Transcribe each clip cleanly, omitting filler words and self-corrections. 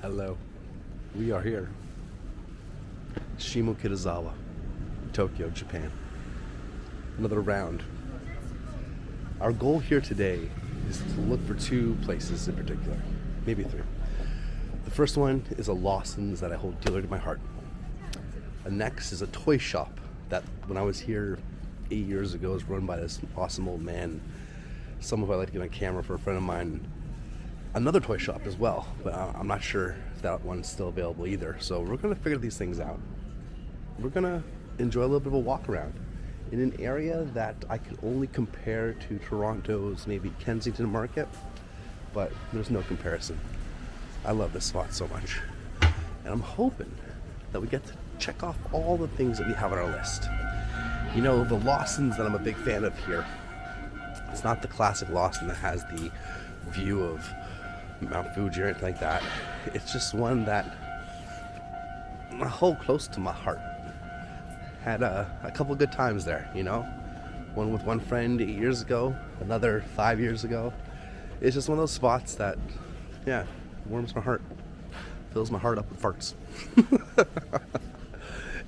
Hello, we are here. Shimo-kitazawa, Tokyo, Japan. Another round. Our goal here today is to look for two places in particular, maybe three. The first one is a Lawson's that I hold dear to my heart. The next is a toy shop that when I was here 8 years ago was run by this awesome old man. Someone who I like to get on camera for a friend of mine. Another toy shop as well, but I'm not sure if that one's still available either. So we're gonna figure these things out. We're gonna enjoy a little bit of a walk around in an area that I can only compare to Toronto's maybe Kensington Market, but there's no comparison. I love this spot so much. And I'm hoping that we get to check off all the things that we have on our list. You know, the Lawson's that I'm a big fan of here, it's not the classic Lawson that has the view of Mount Fuji or anything like that. It's just one that I hold close to my heart. Had a couple good times there, you know. One with one friend 8 years ago, another 5 years ago. It's just one of those spots that, yeah, warms my heart, fills my heart up with farts.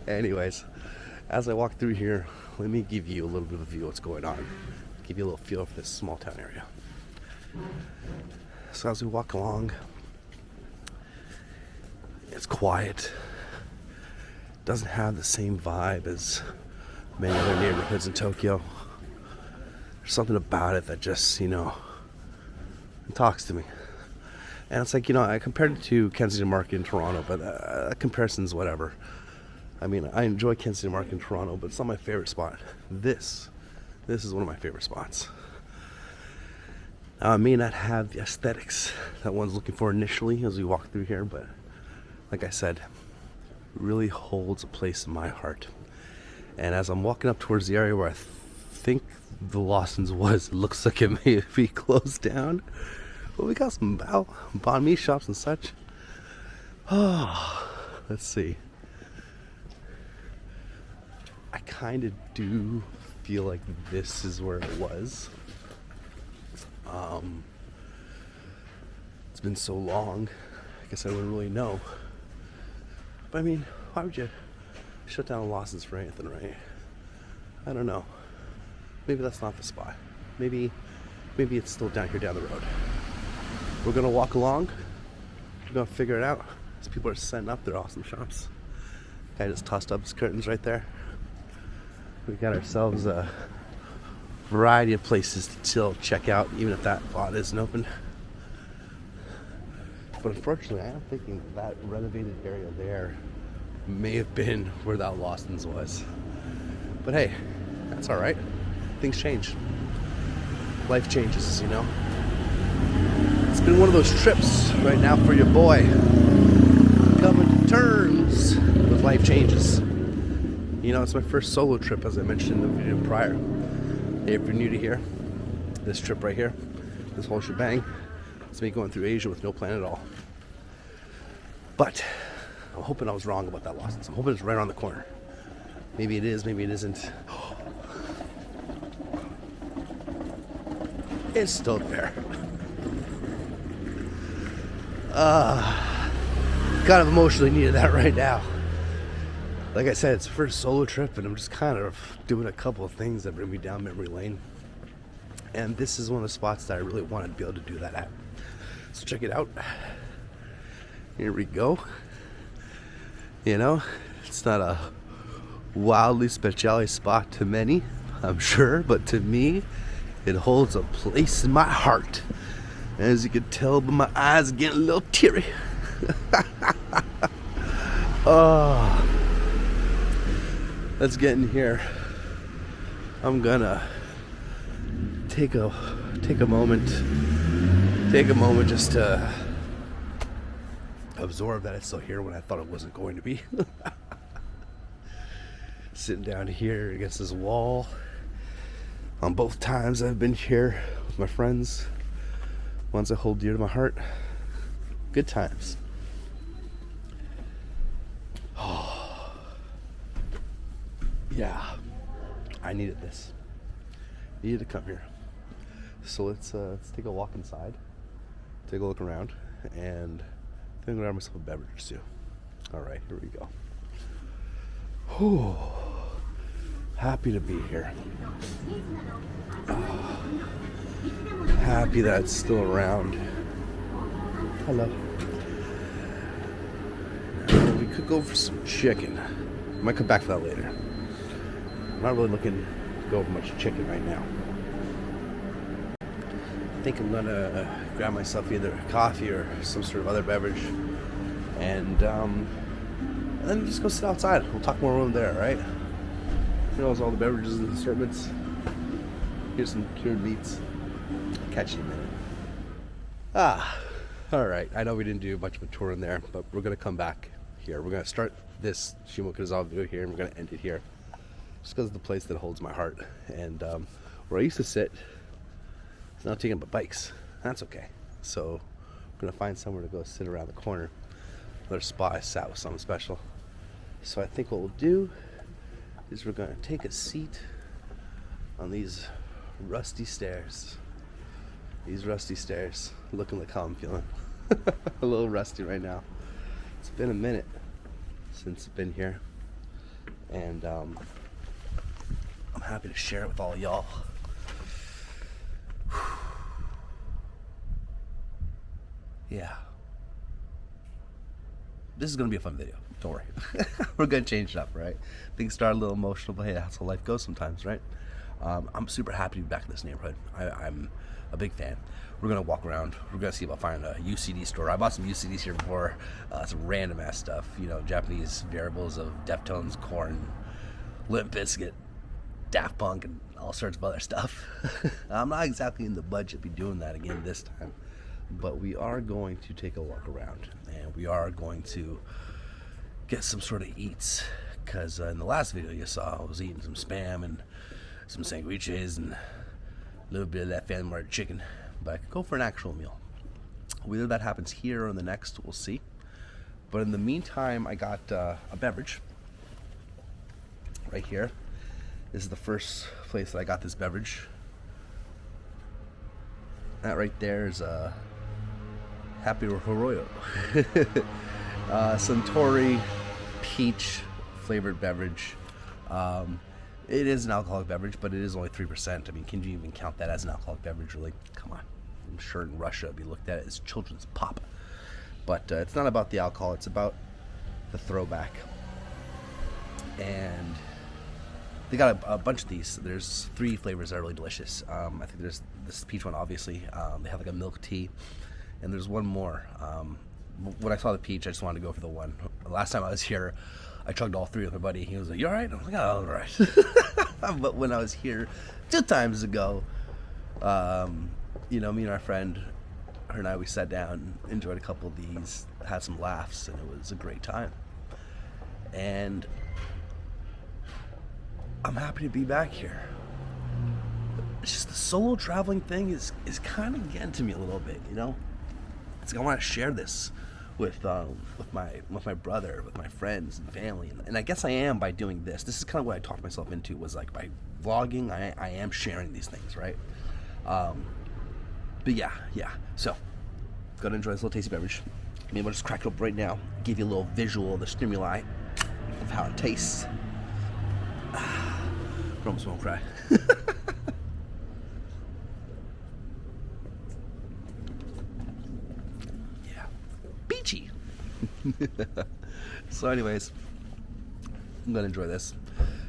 Anyways, as I walk through here, let me give you a little bit of a view of what's going on. Give you a little feel for this small town area. So as we walk along, it's quiet. Doesn't have the same vibe as many other neighborhoods in Tokyo. There's something about it that just, you know, talks to me. And it's like, you know, I compared it to Kensington Market in Toronto, but comparison's whatever. I mean, I enjoy Kensington Market in Toronto, but it's not my favorite spot. This is one of my favorite spots. Now, I may not have the aesthetics that one's looking for initially as we walk through here, but like I said, it really holds a place in my heart. And as I'm walking up towards the area where I think the Lawson's was, it looks like it may be closed down. But we got some banh mi shops and such. Oh, let's see. I kind of do feel like this is where it was. It's been so long, I guess I wouldn't really know. But I mean, why would you shut down a Lawson's for anything, right? I don't know. Maybe that's not the spot. Maybe it's still down here down the road. We're gonna walk along. We're gonna figure it out. These people are setting up their awesome shops. Guy just tossed up his curtains right there. We got ourselves a variety of places to chill, check out, even if that lot isn't open. But unfortunately, I am thinking that renovated area there may have been where that Lawson's was. But hey, that's all right. Things change. Life changes, you know. It's been one of those trips right now for your boy. Coming to terms with life changes. You know, it's my first solo trip, as I mentioned in the video prior. Hey, if you're new to here, this trip right here, this whole shebang, it's me going through Asia with no plan at all. But I'm hoping I was wrong about that Lawson's. I'm hoping it's right around the corner. Maybe it is, maybe it isn't. It's still there. Kind of emotionally needed that right now. Like I said, it's the first solo trip, and I'm just kind of doing a couple of things that bring me down memory lane. And this is one of the spots that I really wanted to be able to do that at. So check it out. Here we go. You know, it's not a wildly speciale spot to many, I'm sure, but to me, it holds a place in my heart. As you can tell by my eyes getting a little teary. Oh. Let's get in here. I'm gonna take a moment just to absorb that it's still here when I thought it wasn't going to be. Sitting down here against this wall. On both times I've been here with my friends, ones I hold dear to my heart. Good times. Yeah, I needed this. Needed to come here. So let's take a walk inside, take a look around, and I'm gonna grab myself a beverage too. All right, here we go. Whew. Happy to be here. Happy that it's still around. Hello. We could go for some chicken. I might come back for that later. I'm not really looking to go for much chicken right now. I think I'm gonna grab myself either coffee or some sort of other beverage, and then just go sit outside. We'll talk more when there, right? Here's all the beverages and assortments. Here's some cured meats. I'll catch you in a minute. All right. I know we didn't do much of a tour in there, but we're gonna come back here. We're gonna start this Shimo-kitazawa video here, and we're gonna end it here, just because it's the place that holds my heart. And where I used to sit, it's now taken by bikes. That's okay. So we're gonna find somewhere to go sit around the corner. Another spot I sat with something special. So I think what we'll do is we're gonna take a seat on these rusty stairs. These rusty stairs, looking like how I'm feeling. A little rusty right now. It's been a minute since I've been here, and I'm happy to share it with all y'all. Yeah. This is gonna be a fun video. Don't worry. We're gonna change it up, right? Things start a little emotional, but hey, that's how life goes sometimes, right? I'm super happy to be back in this neighborhood. I'm a big fan. We're gonna walk around. We're gonna see if I find a UCD store. I bought some UCDs here before. Some random ass stuff. You know, Japanese variables of Deftones, Korn, Limp Bizkit, Daft Punk, and all sorts of other stuff. I'm not exactly in the budget to be doing that again this time, but we are going to take a walk around, and we are going to get some sort of eats, because in the last video you saw I was eating some Spam and some sandwiches and a little bit of that family mart chicken, but I could go for an actual meal. Whether that happens here or in the next, we'll see. But in the meantime, I got a beverage right here. This is the first place that I got this beverage. That right there is a Happy Horoyo. Suntory peach flavored beverage. It is an alcoholic beverage, but it is only 3%. I mean, can you even count that as an alcoholic beverage? Really? Come on. I'm sure in Russia it'd be looked at as children's pop. But it's not about the alcohol, it's about the throwback. And they got a bunch of these. There's 3 flavors that are really delicious. I think there's this peach one, obviously. They have like a milk tea. And there's one more. When I saw the peach, I just wanted to go for the one. Last time I was here, I chugged all 3 with my buddy. He was like, "You all right?" I'm like, "Oh, all right." But when I was here 2 times ago, you know, me and our friend, her and I, we sat down, enjoyed a couple of these, had some laughs, and it was a great time. And I'm happy to be back here. It's just the solo traveling thing is kind of getting to me a little bit, you know? It's like I want to share this with my brother, with my friends and family, and I guess I am by doing this. This is kind of what I talked myself into, was like by vlogging, I am sharing these things, right? But yeah. So, gonna enjoy this little tasty beverage. Maybe I'll just crack it up right now, give you a little visual of the stimuli of how it tastes. Almost won't cry. Beachy. So anyways, I'm gonna enjoy this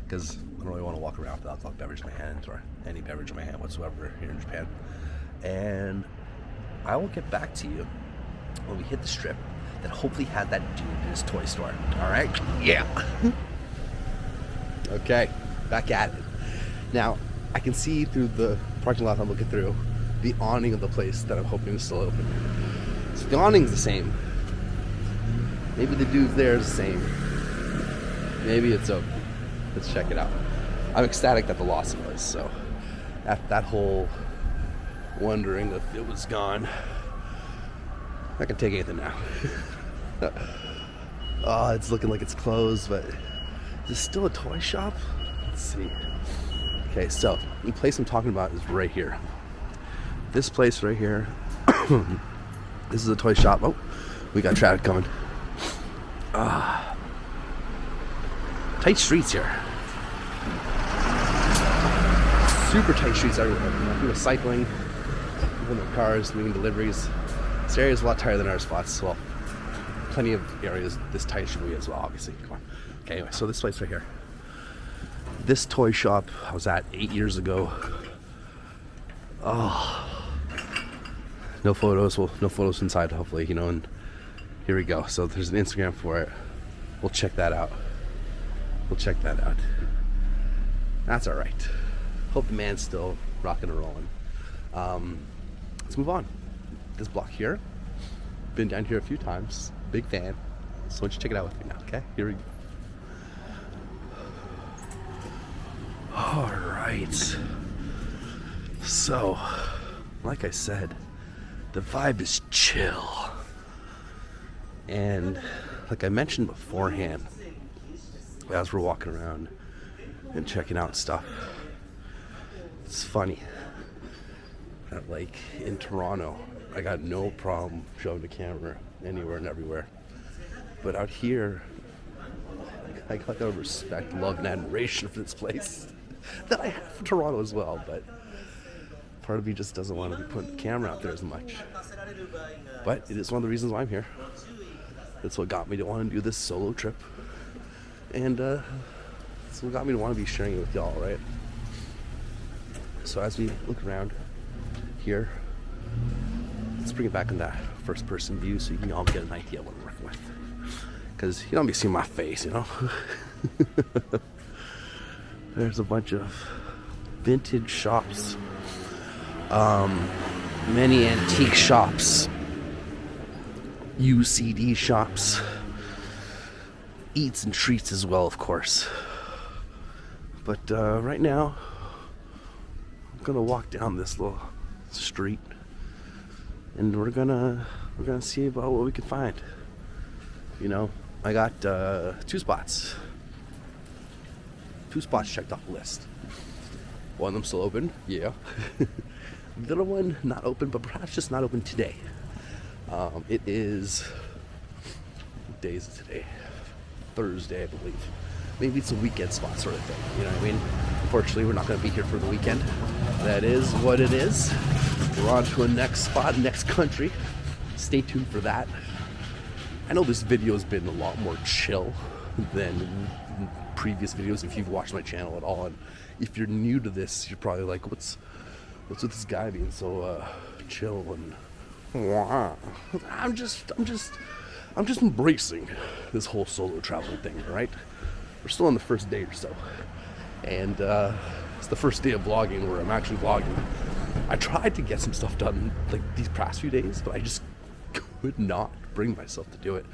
because I don't really want to walk around with alcoholic beverage in my hand, or any beverage in my hand whatsoever here in Japan. And I will get back to you when we hit the strip that hopefully had that dude in his toy store. All right? Yeah. Okay, back at it. Now, I can see through the parking lot I'm looking through the awning of the place that I'm hoping is still open. So the awning's the same. Maybe the dudes there is the same. Maybe it's open. Let's check it out. I'm ecstatic that the Lawson was, so after that whole wondering if it was gone, I can take anything now. Oh, it's looking like it's closed, but is this still a toy shop? Let's see. Okay, so the place I'm talking about is right here. This place right here This is a toy shop. Oh, we got traffic coming. Tight streets here. Super tight streets everywhere. People cycling, people in their cars, doing deliveries. This area is a lot tighter than our spots. Well, plenty of areas this tight should be as well, obviously. Come on. Okay, anyway, so this place right here. This toy shop I was at 8 years ago. Oh, no photos. Well, no photos inside, hopefully, you know. And here we go. So there's an Instagram for it. We'll check that out. That's all right. Hope the man's still rocking and rolling. Let's move on. This block here. Been down here a few times. Big fan. So why don't you check it out with me now, okay? Here we go. All right. So, like I said, the vibe is chill. And like I mentioned beforehand, as we're walking around and checking out stuff, it's funny that, like, in Toronto, I got no problem showing the camera anywhere and everywhere. But out here, I got no respect, love, and admiration for this place that I have for Toronto as well. But part of me just doesn't want to be putting the camera out there as much. But it is one of the reasons why I'm here. That's what got me to want to do this solo trip. And that's what got me to want to be sharing it with y'all, right? So as we look around here, let's bring it back in that first person view so you can all get an idea of what I'm working with. Because you don't be seeing my face, you know? There's a bunch of vintage shops, many antique shops, UCD shops, eats and treats as well, of course. But right now, I'm gonna walk down this little street, and we're gonna see about what we can find. You know, I got two spots checked off the list. One of them still open, yeah. The other one not open, but perhaps just not open today. It is, what day is it today? Thursday, I believe. Maybe it's a weekend spot sort of thing, you know what I mean? Unfortunately, we're not going to be here for the weekend. That is what it is. We're on to a next spot, next country. Stay tuned for that. I know this video has been a lot more chill than previous videos if you've watched my channel at all. And if you're new to this, you're probably like, what's with this guy being so chill and I'm just embracing this whole solo traveling thing, right? We're still on the first day or so, and it's the first day of vlogging where I'm actually vlogging. I tried to get some stuff done like these past few days, but I just could not bring myself to do it.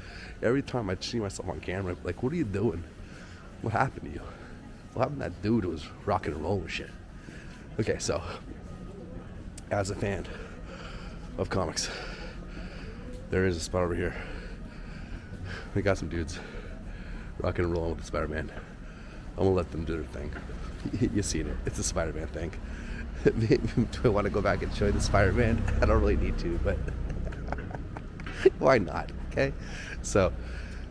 Every time I'd see myself on camera, I'd be like, what are you doing? What happened to you? What happened to that dude who was rocking and rolling with shit? Okay, so as a fan of comics, there is a spot over here. We got some dudes rocking and rolling with the Spider-Man. I'm gonna let them do their thing. You've seen it. It's a Spider-Man thing. Do I want to go back and show you the Spider-Man? I don't really need to, but why not? Okay, so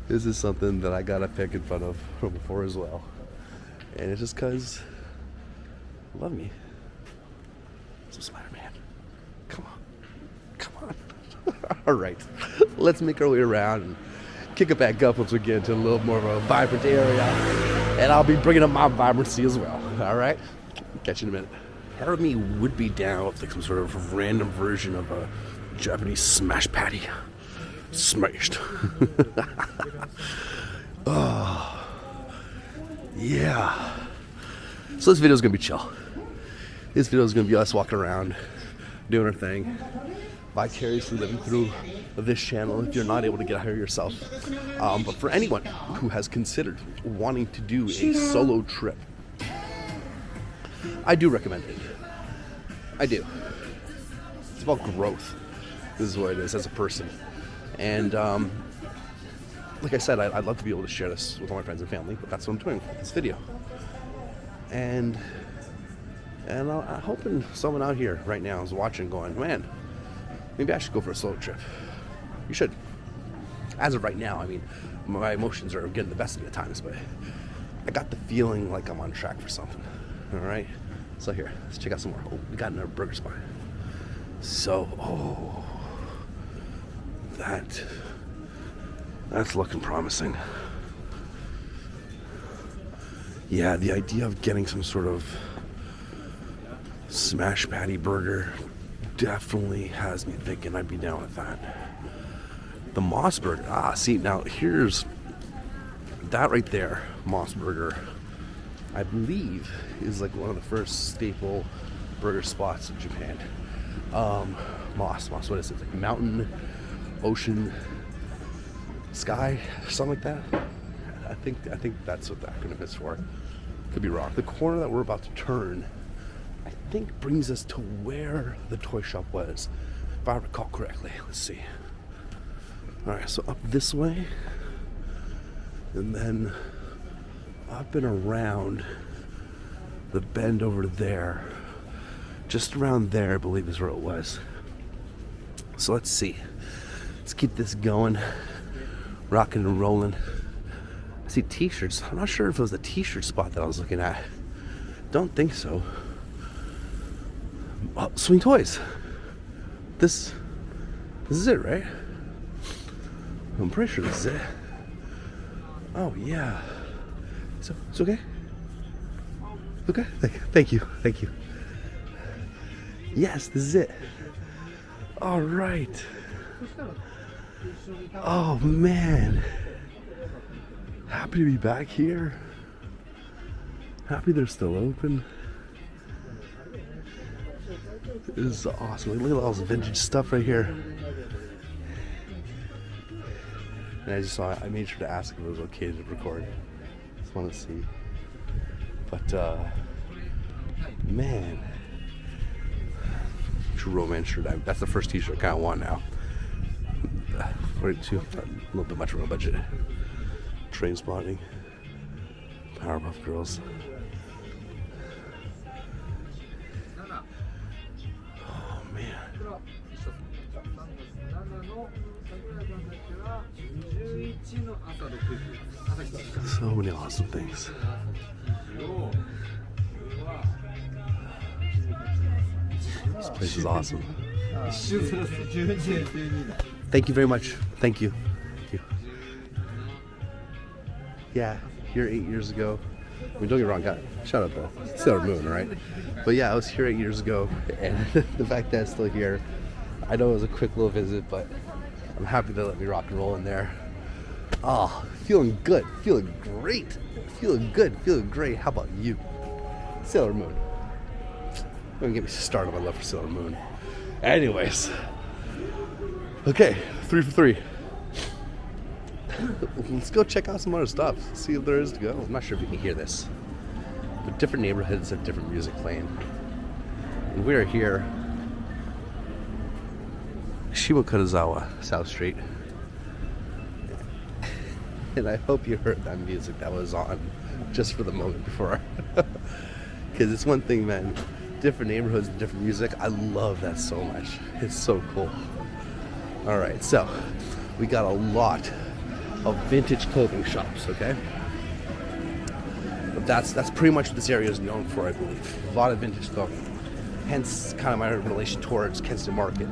this is something that I got a pick in front of from before as well, and it's just because love me some Spider-Man. Come on. All right, let's make our way around and kick it back up once we get into a little more of a vibrant area, and I'll be bringing up my vibrancy as well. All right, catch you in a minute. Part of me would be down with like some sort of random version of a Japanese smash patty. Smashed. Oh, yeah. So this video is gonna be chill. This video is gonna be us walking around, doing our thing, vicariously living through this channel if you're not able to get out here yourself. But for anyone who has considered wanting to do a solo trip, I do recommend it. I do. It's about growth. This is what it is as a person. And like I said, I'd love to be able to share this with all my friends and family, but that's what I'm doing with this video. And I'm hoping someone out here right now is watching going, man, maybe I should go for a solo trip. You should. As of right now, I mean, my emotions are getting the best of me at times, but I got the feeling like I'm on track for something. All right. So here, let's check out some more. Oh, we got another burger spot. So, that's looking promising. Yeah, the idea of getting some sort of smash patty burger definitely has me thinking I'd be down with that. The Moss Burger. See, now here's that right there. Moss Burger, I believe, is like one of the first staple burger spots in Japan. Moss, what is it? Like mountain, ocean, sky, something like that. I think that's what the acronym is for. Could be wrong. The corner that we're about to turn, I think, brings us to where the toy shop was, if I recall correctly. Let's see. All right, so up this way, and then up and around the bend over there. Just around there, I believe, is where it was. So let's see. Let's keep this going, rocking and rolling. I see t-shirts. I'm not sure if it was the t-shirt spot that I was looking at. Don't think so. Oh, swing toys. This is it, right? I'm pretty sure this is it. Oh yeah. So it's okay. Okay. Thank you. Yes, this is it. All right. Oh man. Happy to be back here. Happy they're still open. This is awesome. Look at all this vintage stuff right here. And as you saw, I made sure to ask if it was okay to record. Just want to see. But, man. True romance shirt. That's the first t-shirt I kind of want now. 42, a little bit much of a budget. Train Spotting. Powerpuff Girls. Oh, man. So many awesome things. This place is awesome. Thank you very much. Thank you. Yeah, here 8 years ago. I mean, don't get me wrong, shout out to Sailor Moon, all right? But yeah, I was here 8 years ago, and the fact that it's still here, I know it was a quick little visit, but I'm happy they let me rock and roll in there. Oh, feeling good, feeling great, feeling good, feeling great. How about you? Sailor Moon. Don't get me started on my love for Sailor Moon. Anyways, okay, 3 for 3. Let's go check out some other stuff, see if there is to go. I'm not sure if you can hear this, but different neighborhoods have different music playing. And we're here, Shimokitazawa, South Street. And I hope you heard that music that was on just for the moment before. Because it's one thing, man, different neighborhoods, different music. I love that so much. It's so cool. All right, so we got a lot of vintage clothing shops, okay? But that's pretty much what this area is known for, I believe. A lot of vintage clothing. Hence, kind of my relation towards Kensington Market.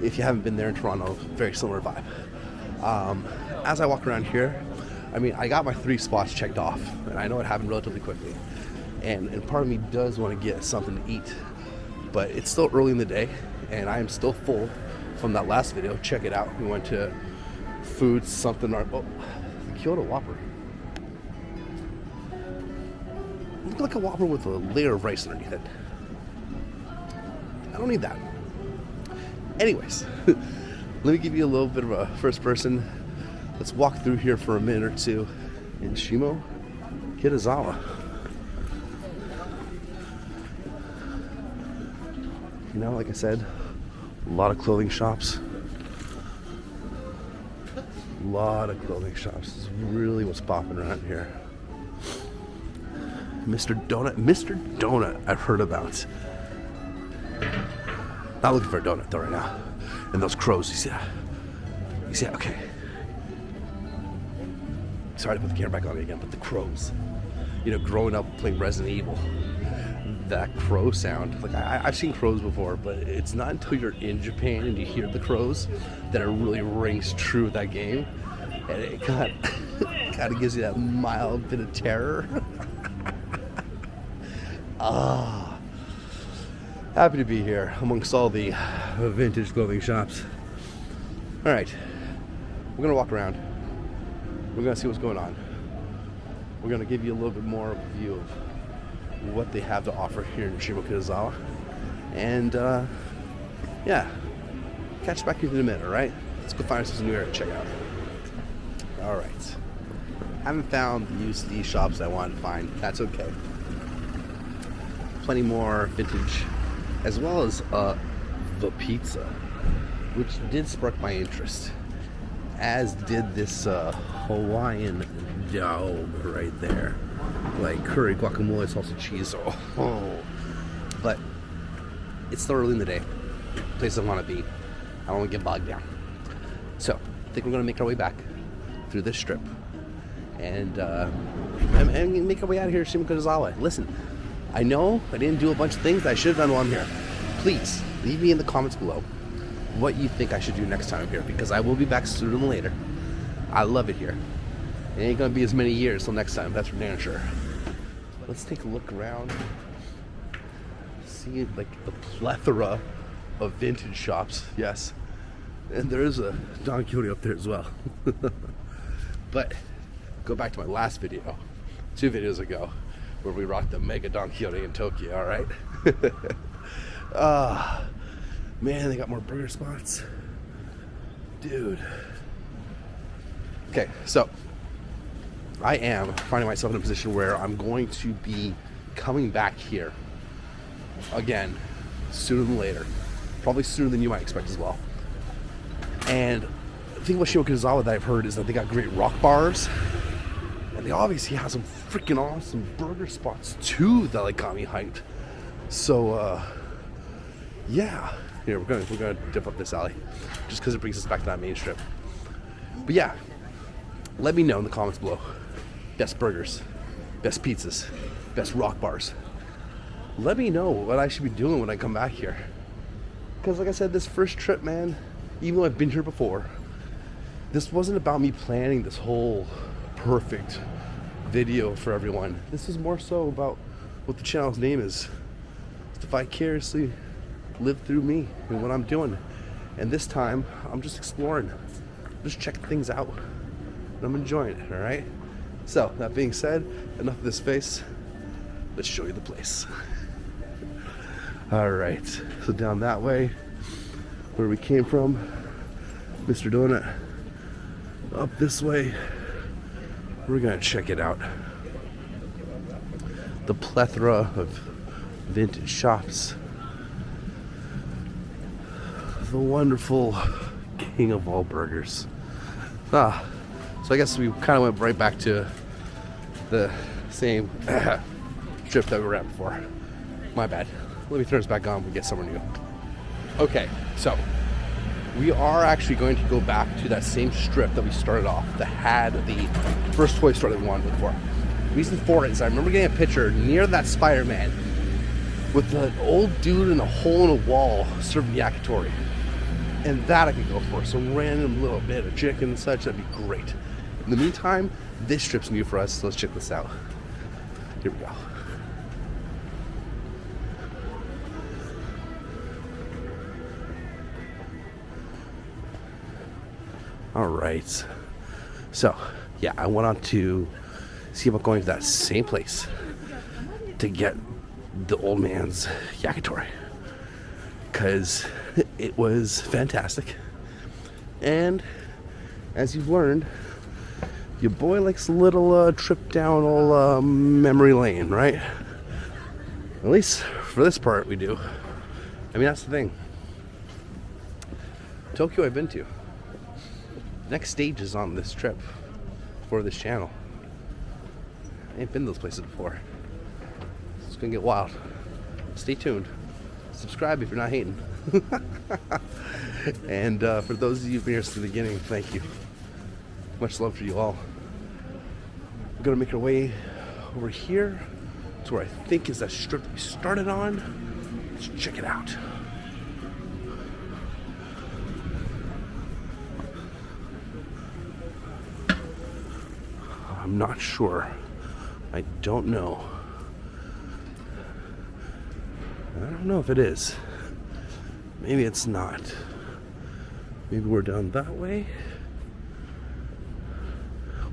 If you haven't been there in Toronto, very similar vibe. As I walk around here, I mean, I got my 3 spots checked off, and I know it happened relatively quickly. And part of me does want to get something to eat, but it's still early in the day, and I am still full from that last video. Check it out. We went to food something, the Kyoto Whopper. Look like a Whopper with a layer of rice underneath it. I don't need that. Anyways, let me give you a little bit of a first person. Let's walk through here for a minute or two in Shimo-kitazawa. You know, like I said, a lot of clothing shops. A lot of clothing shops. This is really what's popping around here. Mr. Donut, I've heard about. Not looking for a donut though right now. And those crows, you see that? You see, okay. Sorry to put the camera back on again, but the crows. You know, growing up playing Resident Evil, that crow sound. Like I've seen crows before, but it's not until you're in Japan and you hear the crows that it really rings true with that game, and it kind of gives you that mild bit of terror. Happy to be here amongst all the vintage clothing shops. All right, we're gonna walk around. We're gonna see what's going on. We're gonna give you a little bit more of a view of what they have to offer here in Shimo-kitazawa. And yeah, catch us back here in a minute, all right? Let's go find some new area to check out. All right. Haven't found the used ski shops I wanted to find. That's okay. Plenty more vintage, as well as the pizza, which did spark my interest, as did this Hawaiian dog right there, like curry, guacamole, salsa, cheese. Oh, but it's still early in the day. Place I want to be. I don't want to get bogged down. So I think we're going to make our way back through this strip and make our way out of here to Shimokitazawa. Listen, I know I didn't do a bunch of things that I should have done while I'm here. Please leave me in the comments below what you think I should do next time I'm here, because I will be back sooner than later. I love it here. It ain't gonna be as many years till next time, that's for damn sure. Let's take a look around. See like the plethora of vintage shops, yes. And there is a Don Quixote up there as well. But go back to my last video, 2 videos ago, where we rocked the mega Don Quixote in Tokyo, alright? Man, they got more burger spots. Dude. Okay, so I am finding myself in a position where I'm going to be coming back here again sooner than later. Probably sooner than you might expect as well. And the thing about Shimo-kitazawa that I've heard is that they got great rock bars. And they obviously have some freaking awesome burger spots too that like got me hyped. So yeah. Here we're gonna dip up this alley just because it brings us back to that main strip. But yeah, let me know in the comments below. Best burgers, best pizzas, best rock bars. Let me know what I should be doing when I come back here. Because like I said, this first trip, man, even though I've been here before, this wasn't about me planning this whole perfect video for everyone. This is more so about what the channel's name is. It's to vicariously live through me and what I'm doing. And this time, I'm just exploring. I'm just checking things out. And I'm enjoying it, alright? So, that being said, enough of this face. Let's show you the place. Alright, so down that way, where we came from, Mr. Donut. Up this way, we're gonna check it out. The plethora of vintage shops. The wonderful king of all burgers. So I guess we kind of went right back to the same strip that we were at before. My bad. Let me turn this back on and get somewhere new. Okay, so we are actually going to go back to that same strip that we started off, that had the first toy store that we wanted before. The reason for it is I remember getting a picture near that Spider-Man with the old dude in a hole in a wall serving yakitori. And that I could go for. Some random little bit of chicken and such, that'd be great. In the meantime, this strip's new for us, so let's check this out. Here we go. Alright. So, yeah, I went on to see about going to that same place to get the old man's yakitori. Because it was fantastic. And as you've learned, your boy likes a little trip down old memory lane, right? At least for this part we do. I mean, that's the thing. Tokyo I've been to. Next stage is on this trip for this channel. I ain't been to those places before. It's gonna get wild. Stay tuned. Subscribe if you're not hating. And for those of you who've been here since the beginning, thank you. Much love for you all. We're gonna make our way over here to where I think is that strip we started on. Let's check it out. I'm not sure. I don't know. I don't know if it is. Maybe it's not. Maybe we're down that way.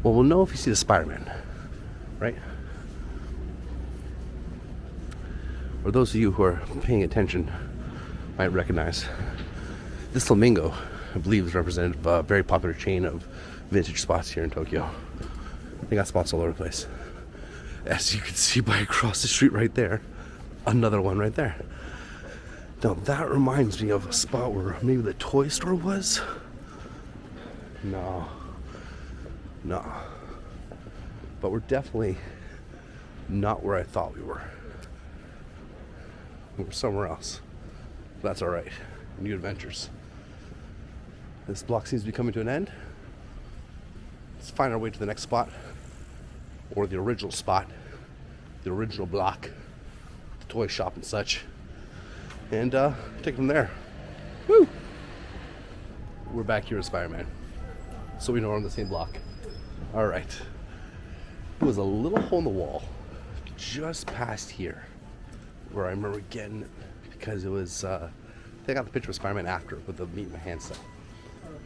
Well, we'll know if you see the Spider-Man, right? Or those of you who are paying attention might recognize this flamingo, I believe, is representative of a very popular chain of vintage spots here in Tokyo. They got spots all over the place. As you can see by across the street right there, another one right there. Now that reminds me of a spot where maybe the toy store was. No. But we're definitely not where I thought we were. We're somewhere else. That's all right. New adventures. This block seems to be coming to an end. Let's find our way to the next spot, or the original spot, the original block, the toy shop and such, and take it from there. Woo! We're back here at Spider-Man, so we know we're on the same block. All right. There was a little hole in the wall just past here where I remember getting it because it was, I think I got the picture of Spider-Man after with the meat in my hand stuff.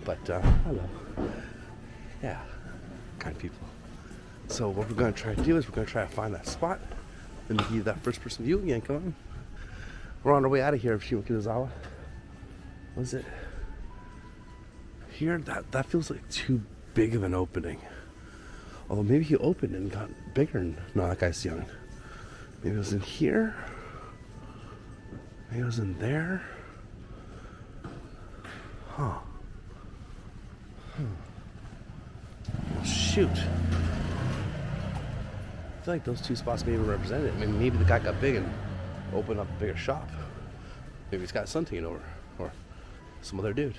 But, hello. Yeah, kind people. So what we're going to try to do is we're going to try to find that spot. Then give you that first person view again. Come on. We're on our way out of here of Shimo-kitazawa. What is it? Here, that feels like too big of an opening. Although maybe he opened and got bigger. No, that guy's young. Maybe it was in here. Maybe it was in there. Huh. Well, shoot. I feel like those two spots maybe represent it. I mean, maybe the guy got big and opened up a bigger shop. Maybe he's got son taking over, or some other dude.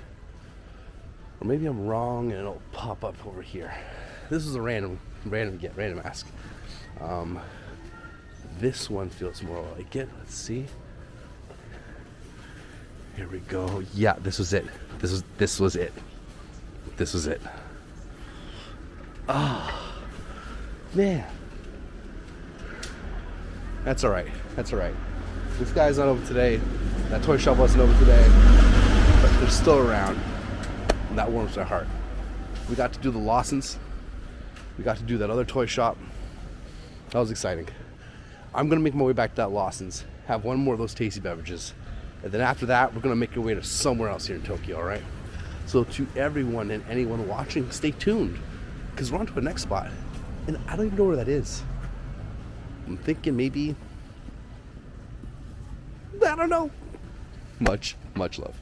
Or maybe I'm wrong and it'll pop up over here. This is a random ask. This one feels more like it. Let's see. Here we go. Yeah, this was it. This was it. This was it. Ah, man. That's all right. That's all right. This guy's not open today. That toy shop wasn't open today, but they're still around, and that warms my heart. We got to do the Lawsons. We got to do that other toy shop. That was exciting. I'm gonna make my way back to that Lawson's, have one more of those tasty beverages, and then after that, we're gonna make our way to somewhere else here in Tokyo, all right? So to everyone and anyone watching, stay tuned, because we're on to the next spot, and I don't even know where that is. I'm thinking maybe, I don't know. Much love.